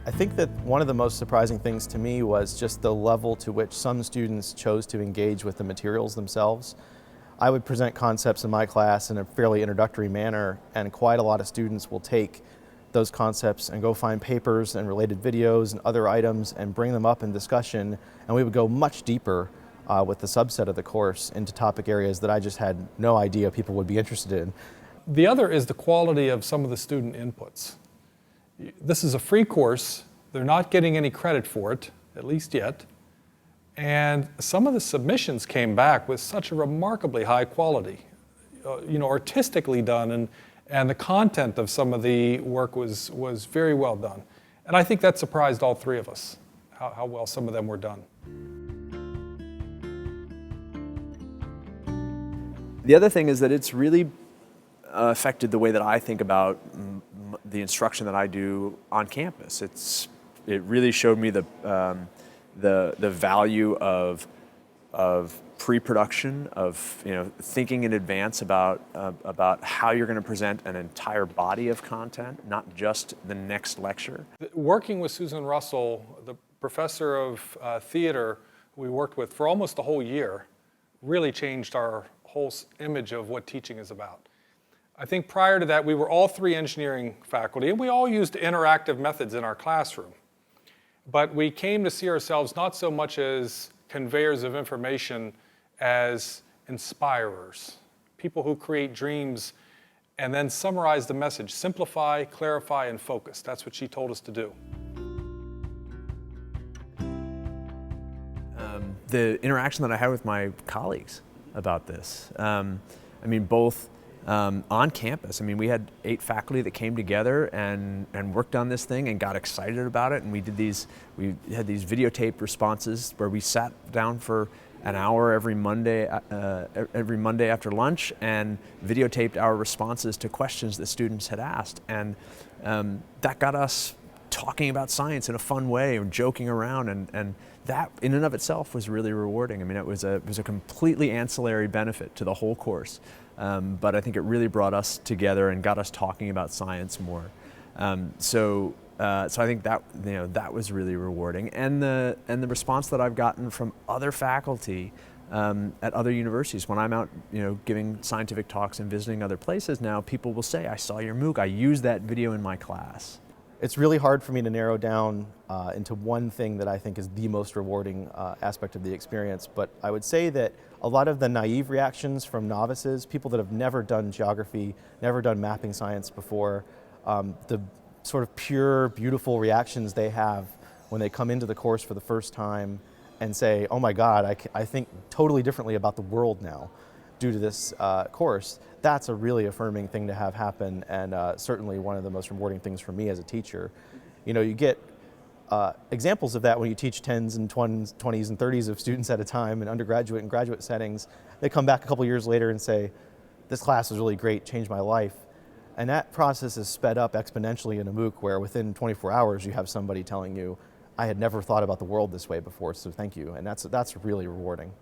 I think that one of the most surprising things to me was just the level to which some students chose to engage with the materials themselves. I would present concepts in my class in a fairly introductory manner, and quite a lot of students will take those concepts and go find papers and related videos and other items and bring them up in discussion, and we would go much deeper with the subset of the course into topic areas that I just had no idea people would be interested in. The other is the quality of some of the student inputs. This is a free course. They're not getting any credit for it, at least yet. And some of the submissions came back with such a remarkably high quality, artistically done, and the content of some of the work was very well done. And I think that surprised all three of us, how well some of them were done. The other thing is that it's really affected the way that I think about the instruction that I do on campus. It really showed me the value of pre-production, of thinking in advance about how you're going to present an entire body of content, not just the next lecture. Working with Susan Russell, the professor of theater we worked with for almost a whole year, really changed our whole image of what teaching is about. I think prior to that, we were all three engineering faculty, and we all used interactive methods in our classroom. But we came to see ourselves not so much as conveyors of information as inspirers, people who create dreams and then summarize the message, simplify, clarify, and focus. That's what she told us to do. The interaction that I had with my colleagues about this, both on campus. We had 8 faculty that came together and worked on this thing and got excited about it. And we had these videotaped responses where we sat down for an hour every Monday after lunch and videotaped our responses to questions that students had asked. And that got us talking about science in a fun way and joking around, and that in and of itself was really rewarding. It was a completely ancillary benefit to the whole course. But I think it really brought us together and got us talking about science more. So I think that was really rewarding. And the response that I've gotten from other faculty at other universities, when I'm out giving scientific talks and visiting other places now, people will say, "I saw your MOOC, I used that video in my class." It's really hard for me to narrow down into one thing that I think is the most rewarding aspect of the experience, but I would say that a lot of the naive reactions from novices, people that have never done geography, never done mapping science before, the sort of pure, beautiful reactions they have when they come into the course for the first time and say, "Oh my God, I think totally differently about the world now due to this course," that's a really affirming thing to have happen, and certainly one of the most rewarding things for me as a teacher. You get examples of that when you teach 10s and 20s and 30s of students at a time in undergraduate and graduate settings. They come back a couple years later and say, "This class was really great, changed my life." And that process is sped up exponentially in a MOOC, where within 24 hours you have somebody telling you, "I had never thought about the world this way before, so thank you." And that's really rewarding.